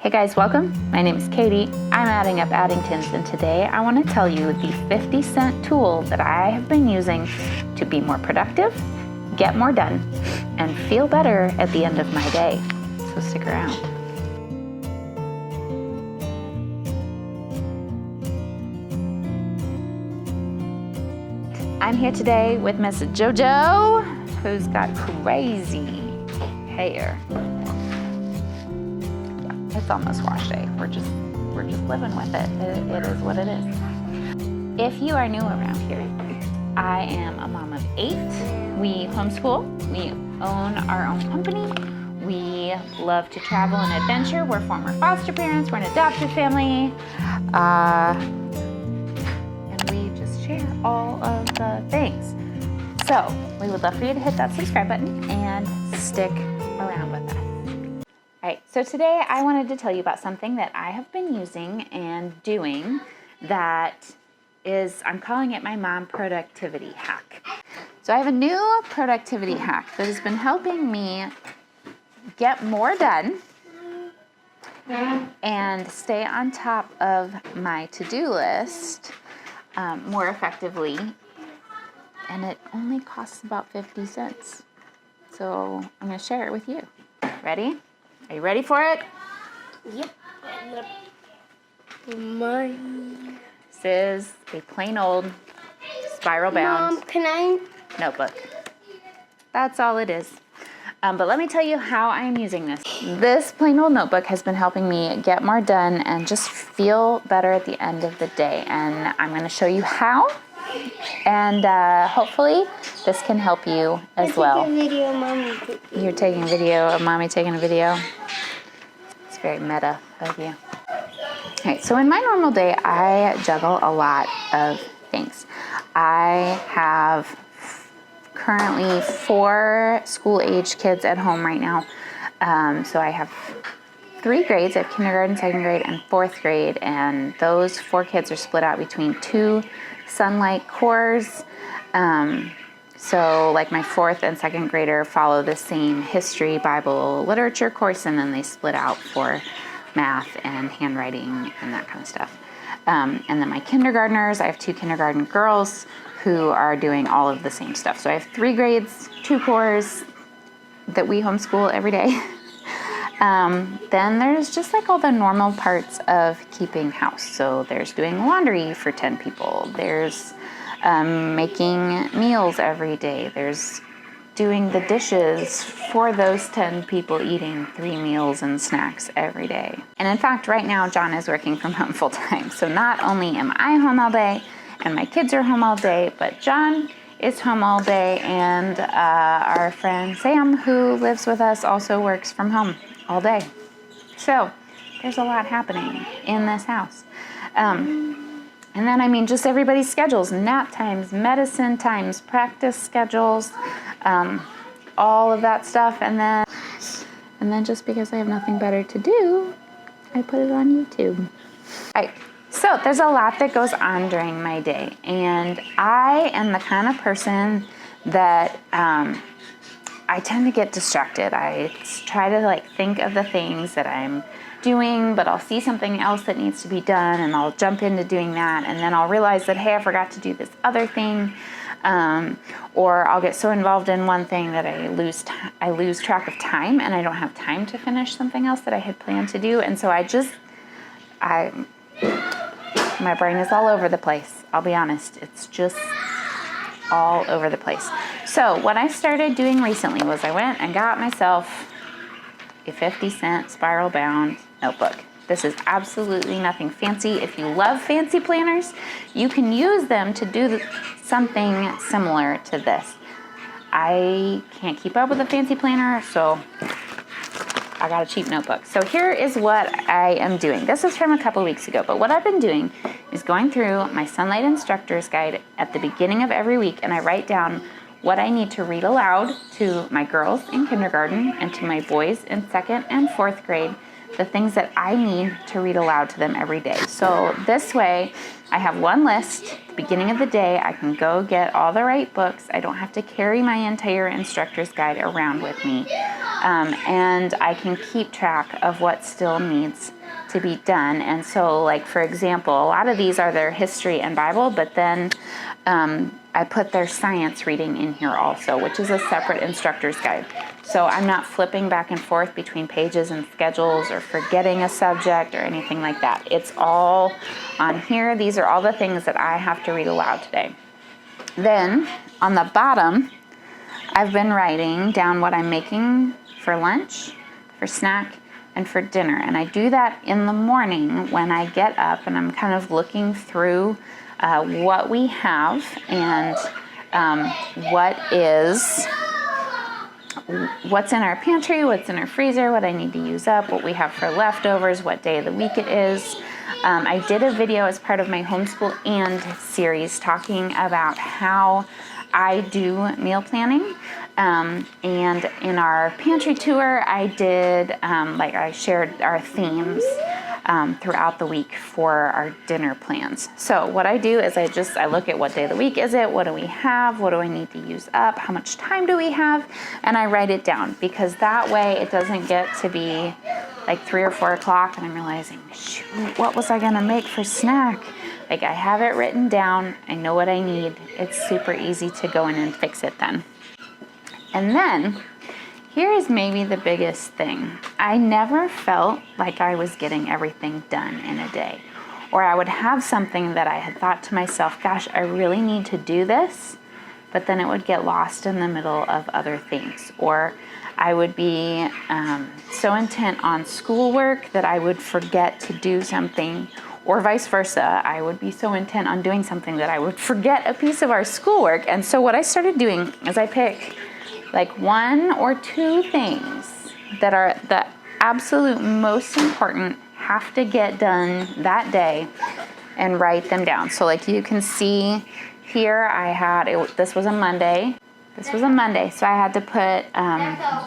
Hey guys, welcome. My name is Katie. I'm adding up Addingtons, and today I want to tell you the 50-cent tool that I have been using to be more productive, get more done, and feel better at the end of my day. So stick around. I'm here today with Miss JoJo, who's got crazy hair. It's almost wash day. We're just living with it. It is what it is. If you are new around here, I am a mom of 8. We homeschool. We own our own company. We love to travel and adventure. We're former foster parents. We're an adopted family. And we just share all of the things. So we would love for you to hit that subscribe button and stick around with us. All right, so today I wanted to tell you about something that I have been using and doing that is, I'm calling it my mom productivity hack. So I have a new productivity hack that has been helping me get more done and stay on top of my to-do list more effectively, and it only costs about 50 cents. So I'm going to share it with you. Ready? Are you ready for it? Yep. This is a plain old spiral bound Mom, can I? notebook. That's all it is. But let me tell you how I'm using this. This plain old notebook has been helping me get more done and just feel better at the end of the day. And I'm going to show you how. And hopefully this can help you as well. I'm taking a video, Mommy. You're taking a video of Mommy taking a video. It's very meta of you. Okay, so in my normal day, I juggle a lot of things. I have currently 4 school-age kids at home right now. So I have 3 grades. I have kindergarten, 2nd grade, and 4th grade. And those 4 kids are split out between 2 Sunlight cores. So like my 4th and 2nd grader follow the same history, Bible, literature course, and then they split out for math and handwriting and that kind of stuff. And then my kindergartners, I have 2 kindergarten girls who are doing all of the same stuff. So I have 3 grades, 2 cores that we homeschool every day. Then there's just like all the normal parts of keeping house. So there's doing laundry for 10 people. There's making meals every day. There's doing the dishes for those 10 people eating 3 meals and snacks every day. And in fact, right now, John is working from home full time. So not only am I home all day and my kids are home all day, but John is home all day, and our friend Sam, who lives with us, also works from home all day. So there's a lot happening in this house. And then, I mean, just everybody's schedules, nap times, medicine times, practice schedules, all of that stuff. And then just because I have nothing better to do, I put it on YouTube. All right. So there's a lot that goes on during my day. And I am the kind of person that I tend to get distracted. I try to think of the things that I'm doing, but I'll see something else that needs to be done and I'll jump into doing that, and then I'll realize that, hey, I forgot to do this other thing, or I'll get so involved in one thing that I lose track of time, and I don't have time to finish something else that I had planned to do. And so my brain is all over the place. I'll be honest, it's just all over the place. So what I started doing recently was I went and got myself a 50-cent spiral bound notebook. This is absolutely nothing fancy. If you love fancy planners, you can use them to do something similar to this. I can't keep up with a fancy planner, so I got a cheap notebook. So here is what I am doing. This is from a couple weeks ago, but what I've been doing is going through my Sunlight Instructor's Guide at the beginning of every week, and I write down what I need to read aloud to my girls in kindergarten and to my boys in 2nd and 4th grade, the things that I need to read aloud to them every day. So this way, I have one list. At the beginning of the day, I can go get all the right books. I don't have to carry my entire instructor's guide around with me. And I can keep track of what still needs to be done. And so, like, for example, a lot of these are their history and Bible, but then I put their science reading in here also, which is a separate instructor's guide. So I'm not flipping back and forth between pages and schedules or forgetting a subject or anything like that. It's all on here. These are all the things that I have to read aloud today. Then on the bottom, I've been writing down what I'm making for lunch, for snack, and for dinner. And I do that in the morning when I get up and I'm kind of looking through what we have and what's in our pantry, what's in our freezer, what I need to use up, what we have for leftovers, what day of the week it is. I did a video as part of my homeschool and series talking about how I do meal planning. And in our pantry tour, I did, I shared our themes throughout the week for our dinner plans. So what I do is I look at what day of the week is it, what do we have, what do I need to use up, how much time do we have, and I write it down, because that way it doesn't get to be like 3 or 4 o'clock and I'm realizing, shoot, what was I gonna make for snack? Like, I have it written down, I know what I need. It's super easy to go in and fix it then. And then, here is maybe the biggest thing. I never felt like I was getting everything done in a day. Or I would have something that I had thought to myself, gosh, I really need to do this, but then it would get lost in the middle of other things. Or I would be so intent on schoolwork that I would forget to do something, or vice versa. I would be so intent on doing something that I would forget a piece of our schoolwork. And so what I started doing is I pick like 1 or 2 things that are the absolute most important, have to get done that day, and write them down. So like you can see here, this was a Monday. So I had to put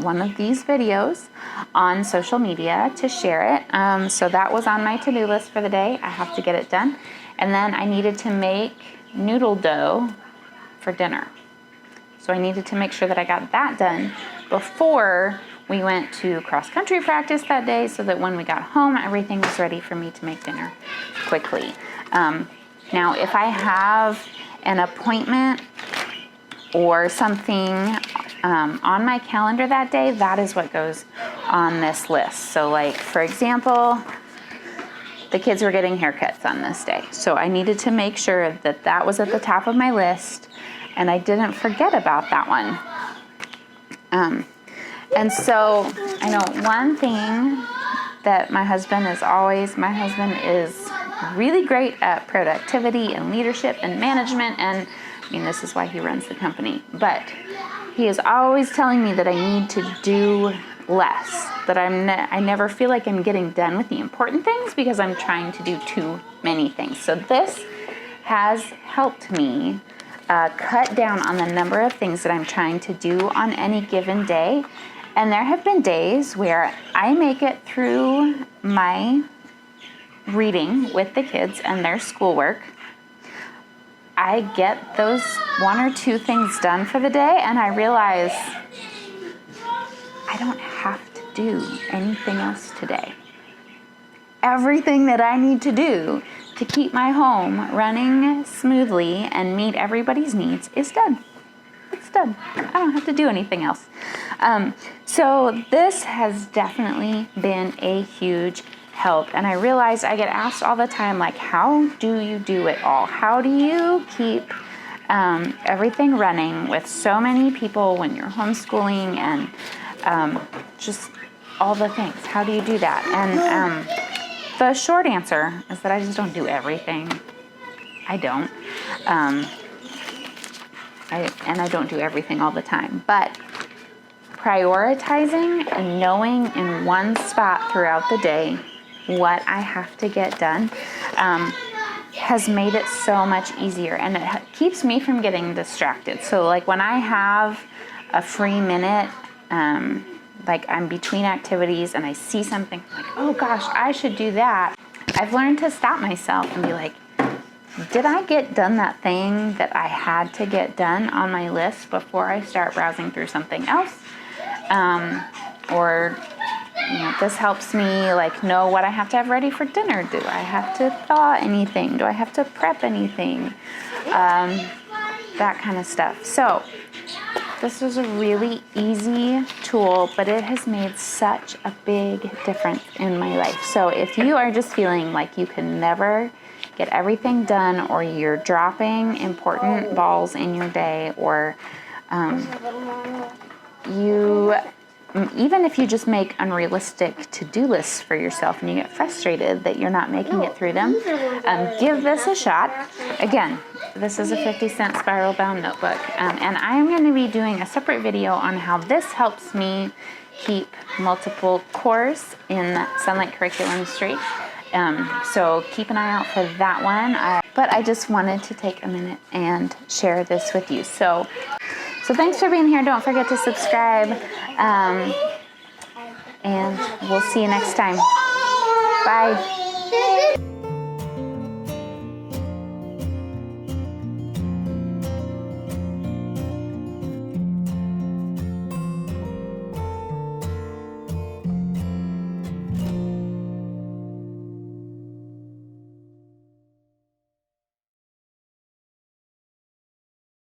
one of these videos on social media to share it. So that was on my to-do list for the day. I have to get it done. And then I needed to make noodle dough for dinner. So I needed to make sure that I got that done before we went to cross-country practice that day, so that when we got home, everything was ready for me to make dinner quickly. Now, if I have an appointment or something on my calendar that day, that is what goes on this list. So like, for example, the kids were getting haircuts on this day. So I needed to make sure that that was at the top of my list, and I didn't forget about that one. And so I know one thing that my husband is really great at productivity and leadership and management, and I mean, this is why he runs the company. But he is always telling me that I need to do less, that I never feel like I'm getting done with the important things because I'm trying to do too many things. So this has helped me cut down on the number of things that I'm trying to do on any given day. And there have been days where I make it through my reading with the kids and their schoolwork. I get those 1 or 2 things done for the day, and I realize I don't have to do anything else today. Everything that I need to do to keep my home running smoothly and meet everybody's needs is done. It's done. I don't have to do anything else. So this has definitely been a huge help. And I realize I get asked all the time, like, how do you do it all? How do you keep everything running with so many people when you're homeschooling and just all the things? How do you do that? And the short answer is that I just don't do everything. I don't. I don't do everything all the time. But prioritizing and knowing in one spot throughout the day what I have to get done has made it so much easier, and it keeps me from getting distracted. So like when I have a free minute, like I'm between activities and I see something like, oh gosh, I should do that, I've learned to stop myself and be like, did I get done that thing that I had to get done on my list before I start browsing through something else? Or this helps me like know what I have to have ready for dinner. Do I have to thaw anything? Do I have to prep anything? That kind of stuff. So this was a really easy tool, but it has made such a big difference in my life. So if you are just feeling like you can never get everything done, or you're dropping important balls in your day, or even if you just make unrealistic to-do lists for yourself and you get frustrated that you're not making it through them, give this a shot. Again, this is a 50-cent spiral-bound notebook, and I am going to be doing a separate video on how this helps me keep multiple cores in Sunlight Curriculum straight. So keep an eye out for that one. But I just wanted to take a minute and share this with you. So thanks for being here. Don't forget to subscribe. And we'll see you next time. Bye.